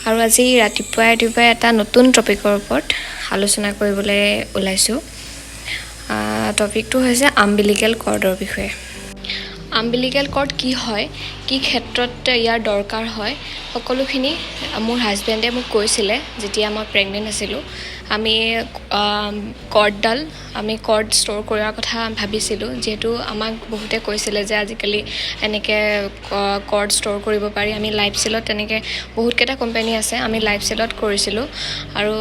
আৰু আজি ৰাতিপুৱাই এটা নতুন টপিকৰ ওপৰত আলোচনা কৰিবলৈ ওলাইছোঁ। টপিকটো হৈছে আম্বিলিকেল কৰ্ডৰ বিষয়ে। আম্বিলিকেল কৰ্ড কি হয়, কি ক্ষেত্ৰত ইয়াৰ দৰকাৰ হয়, সকলোখিনি মোৰ হাজবেণ্ডে মোক কৈছিলে যেতিয়া মই প্ৰেগনেণ্ট আছিলোঁ। আমি কৰ্ড ষ্ট'ৰ কৰাৰ কথা ভাবিছিলোঁ, যিহেতু আমাক বহুতে কৈছিলে যে আজিকালি এনেকৈ কৰ্ড ষ্ট'ৰ কৰিব পাৰি। আমি লাইফষ্টাইলত তেনেকৈ বহুতকেইটা কোম্পানী আছে, আমি লাইফষ্টাইলত কৰিছিলোঁ। আৰু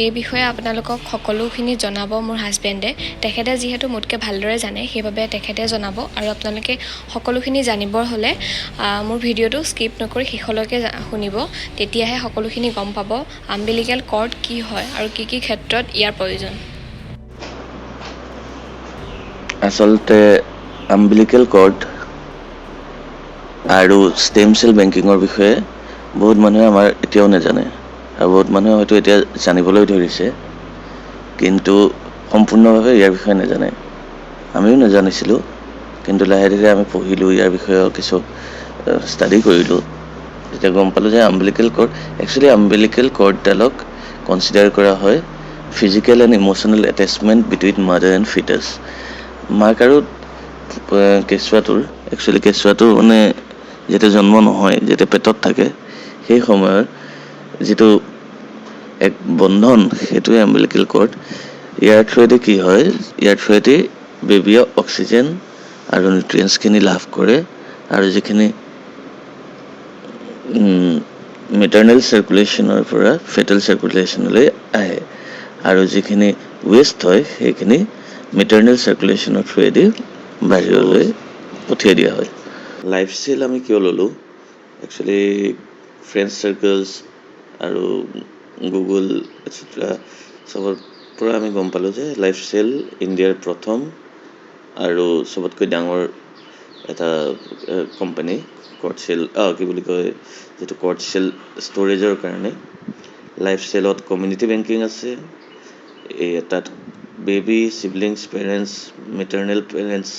এই বিষয়ে আপোনালোকক সকলোখিনি জনাব মোৰ হাজবেণ্ডে। তেখেতে যিহেতু মোতকৈ ভালদৰে জানে, সেইবাবে তেখেতে জনাব। আৰু আপোনালোকে সকলোখিনি জানিবৰ হ'লে মোৰ ভিডিঅ'টো স্কিপ নকৰি শেষলৈকে শুনিব, তেতিয়াহে সকলোখিনি গম পাব আম্বিলিকেল কৰ্ড কি হয় আৰু কি কি ক্ষেত্ৰত ইয়াৰ প্ৰয়োজন। আচলতে আম্বিলিকেল কৰ্ড আৰু ষ্টেম চেল বেংকিঙৰ বিষয়ে বহুত মানুহে আমাৰ এতিয়াও নাজানে, আৰু বহুত মানুহে হয়তো এতিয়া জানিবলৈ ধৰিছে, কিন্তু সম্পূৰ্ণভাৱে ইয়াৰ বিষয়ে নাজানে। আমিও নাজানিছিলোঁ, কিন্তু লাহে ধীৰে আমি পঢ়িলোঁ, ইয়াৰ বিষয়ে কিছু ষ্টাডি কৰিলোঁ, তেতিয়া গম পালোঁ যে আম্বিলিকেল কৰ্ড, একচুৱেলি আম্বিলিকেল কৰ্ডডালক কনচিডাৰ কৰা হয় physical and emotional attachment between mother and fetus. মাক আৰু কেঁচুৱাটোৰ মানে যেতিয়া জন্ম নহয়, যেতিয়া পেটত থাকে, সেই সময়ৰ যিটো এক বন্ধন, সেইটোৱে আম্বিলিকেল কৰ্ড। ইয়াৰ থ্ৰুৱেদি কি হয়, ইয়াৰ থ্ৰুৱেদি বেবীয়ে অক্সিজেন আৰু নিউট্ৰিয়েণ্টছখিনি লাভ কৰে, আৰু যিখিনি মেটাৰনেল চাৰ্কুলেশ্যনৰ পৰা ফেটেল চাৰ্কুলেশ্যনলৈ আহে, আৰু যিখিনি ৱেষ্ট হয় সেইখিনি মেটাৰনেল চাৰ্কুলেশ্যনৰ থ্ৰুৱেদি বাহিৰলৈ পঠিয়াই দিয়া হয়। লাইফষ্টাইল আমি কিয় ল'লোঁ, একচুৱেলি ফ্ৰেণ্ডছ চাৰ্কলছ আৰু গুগল এটচেট্ৰা চবৰ পৰা আমি গম পালোঁ যে লাইফষ্টাইল ইণ্ডিয়াৰ প্ৰথম আৰু চবতকৈ ডাঙৰ এটা কোম্পানী কৰ্ডচেল, যিটো কৰ্ডচেল ষ্ট'ৰেজৰ কাৰণে। লাইফষ্টাইলত কমিউনিটি বেংকিং আছে, তাত baby, siblings, parents, maternal parents,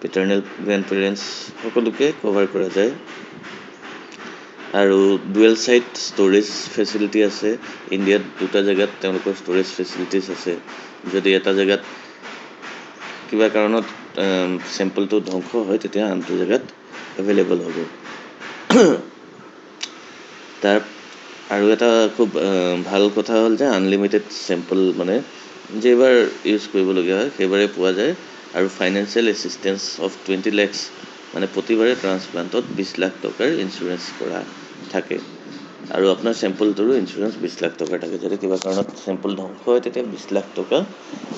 paternal grand parents সকলোকে কভাৰ কৰা যায়। আৰু ডুৱেল ছাইট ষ্ট'ৰেজ ফেচিলিটি আছে। ইণ্ডিয়াত 2টা জেগাত তেওঁলোকৰ ষ্ট'ৰেজ ফেচিলিটিছ আছে। যদি এটা জেগাত কিবা কাৰণত চেম্পলটো ধ্বংস হয়, তেতিয়া আনটো জেগাত এভেইলেবল হ'ব। তাৰ আৰু এটা খুব ভাল কথা হ'ল যে আনলিমিটেড চেম্পল, মানে যেইবাৰ ইউজ কৰিবলগীয়া হয় সেইবাৰেই পোৱা যায়। আৰু ফাইনেন্সিয়েল এছিষ্টেঞ্চ অফ 20 lakhs, মানে প্ৰতিবাৰে ট্ৰান্সপ্লাণ্টত 20 লাখ টকাৰ ইঞ্চুৰেঞ্চ কৰা থাকে। আৰু আপোনাৰ চেম্পলটোৰো ইঞ্চুৰেঞ্চ 20 লাখ টকাৰ থাকে। যদি কিবা কাৰণত চেম্পল ধ্বংস হয়, তেতিয়া 20 লাখ টকা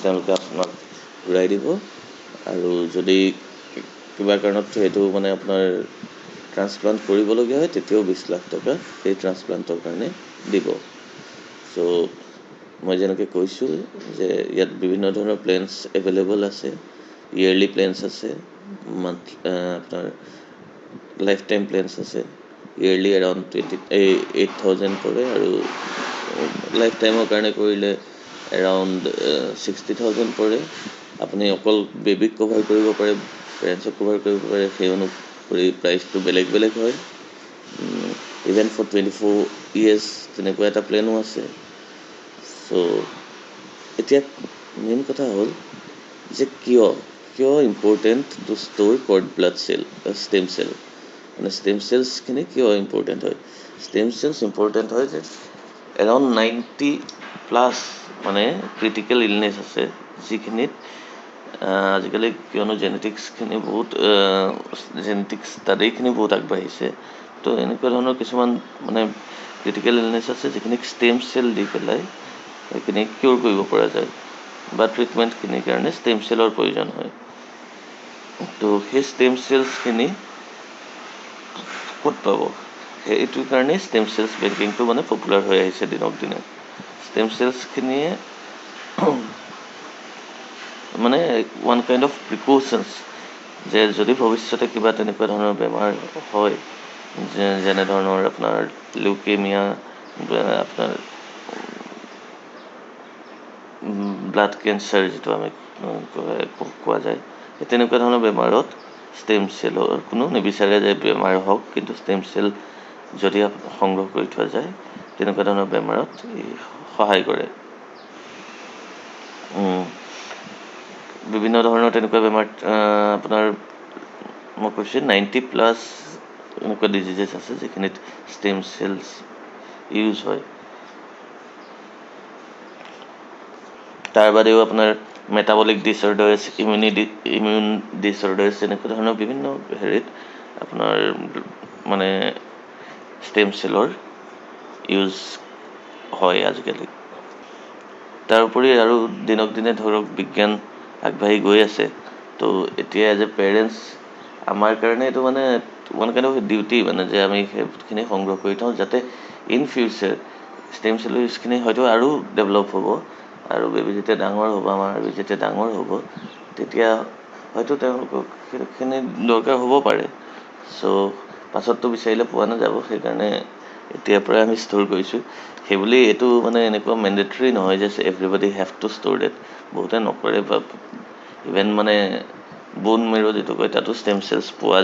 তেওঁলোকে আপোনাক ঘূৰাই দিব। আৰু যদি কিবা কাৰণত সেইটো মানে আপোনাৰ ট্ৰান্সপ্লাণ্ট কৰিবলগীয়া হয়, তেতিয়াও 20 লাখ টকা সেই ট্ৰান্সপ্লাণ্টৰ কাৰণে দিব। চ' মই যেনেকৈ কৈছোঁ যে ইয়াত বিভিন্ন ধৰণৰ প্লেনছ এভেইলেবল আছে। ইয়েৰলি প্লেনছ আছে, আপোনাৰ লাইফ টাইম প্লেনছ আছে। ইয়েৰলি এৰাউণ্ড 8,000 পৰে, আৰু লাইফ টাইমৰ কাৰণে কৰিলে এৰাউণ্ড 60,000 পৰে। আপুনি অকল বেবীক কভাৰ কৰিব পাৰে, পেৰেণ্টছক কভাৰ কৰিব পাৰে, সেই অনুসৰি প্ৰাইচটো বেলেগ বেলেগ হয়। ইভেন ফৰ 24 years তেনেকুৱা এটা প্লেনো আছে। চ' এতিয়া মেইন কথা হ'ল যে কিয় important to store cord blood cell, stem cell, মানে ষ্টেম চেলছখিনি কিয় ইম্পৰ্টেণ্ট হয়। ষ্টেম চেলছ ইম্পৰ্টেণ্ট হয় যে এৰাউণ্ড 90+ মানে ক্ৰিটিকেল ইলনেছ আছে, যিখিনিত আজিকালি কিয়নো জেনেটিক্সখিনি জেনেটিক্স ষ্টাডিখিনি বহুত আগবাঢ়িছে। তো এনেকুৱা ধৰণৰ কিছুমান মানে ক্ৰিটিকেল ইলনেছ আছে, যিখিনিক ষ্টেম চেল দি পেলাই সেইখিনি কিয়ৰ কৰিব পৰা যায়, বা ট্ৰিটমেণ্টখিনিৰ কাৰণে ষ্টেম চেলৰ প্ৰয়োজন হয়। তো সেই ষ্টেম চেলছখিনি ক'ত পাব, সেইটোৰ কাৰণে ষ্টেম চেলছ বেংকিংটো মানে পপুলাৰ হৈ আহিছে দিনক দিনে। ষ্টেম চেলছখিনিয়ে মানে ওৱান কাইণ্ড অফ প্ৰিকশ্যনছ, যে যদি ভৱিষ্যতে কিবা তেনেকুৱা ধৰণৰ বেমাৰ হয়, যেনে ধৰণৰ আপোনাৰ লিউকেমিয়া, আপোনাৰ ব্লাড কেঞ্চাৰ যিটো আমি কোৱা যায়, সেই তেনেকুৱা ধৰণৰ বেমাৰত ষ্টেম চেলৰ কোনো নিবিচাৰে যে বেমাৰ হওক, কিন্তু ষ্টেম চেল যদি সংগ্ৰহ কৰি থোৱা যায়, তেনেকুৱা ধৰণৰ বেমাৰত সহায় কৰে। বিভিন্ন ধৰণৰ তেনেকুৱা বেমাৰ আপোনাৰ মই কৈছোঁ 90+ এনেকুৱা ডিজিজেছ আছে যিখিনিত ষ্টেম চেলছ ইউজ হয়। তাৰ বাদেও আপোনাৰ মেটাবলিক ডিছঅৰ্ডাৰ্ছ, ইমিউন ডিছঅৰ্ডাৰ্ছ এনেকুৱা ধৰণৰ বিভিন্ন হেৰিত আপোনাৰ মানে ষ্টেম চেলৰ ইউজ হয় আজিকালি। তাৰোপৰি আৰু দিনক দিনে ধৰক বিজ্ঞান আগবাঢ়ি গৈ আছে। তো এতিয়া এজ এ পেৰেণ্টছ আমাৰ কাৰণে এইটো মানে ওৱান কাইণ্ড অফ ডিউটি মানে যে আমি সেইখিনি সংগ্ৰহ কৰি থওঁ যাতে ইন ফিউচাৰ ষ্টেম চেলৰ ইউজখিনি হয়তো আৰু ডেভেলপ হ'ব, আৰু বেবী যেতিয়া ডাঙৰ হ'ব, আমাৰ বেবী যেতিয়া ডাঙৰ হ'ব তেতিয়া হয়তো তেওঁলোকক সেইখিনি দৰকাৰ হ'ব পাৰে। চ' পাছততো বিচাৰিলে পোৱা নাযাব, সেইকাৰণে এতিয়াৰ পৰাই আমি ষ্ট'ৰ কৰিছোঁ। সেইবুলি এইটো মানে এনেকুৱা মেণ্ডেটৰী নহয় যে everybody have to store that. বহুতে নকৰে বা ইভেন মানে বোন মেৰ' যিটো কয় তাতো ষ্টেম চেলছ পোৱা যায়।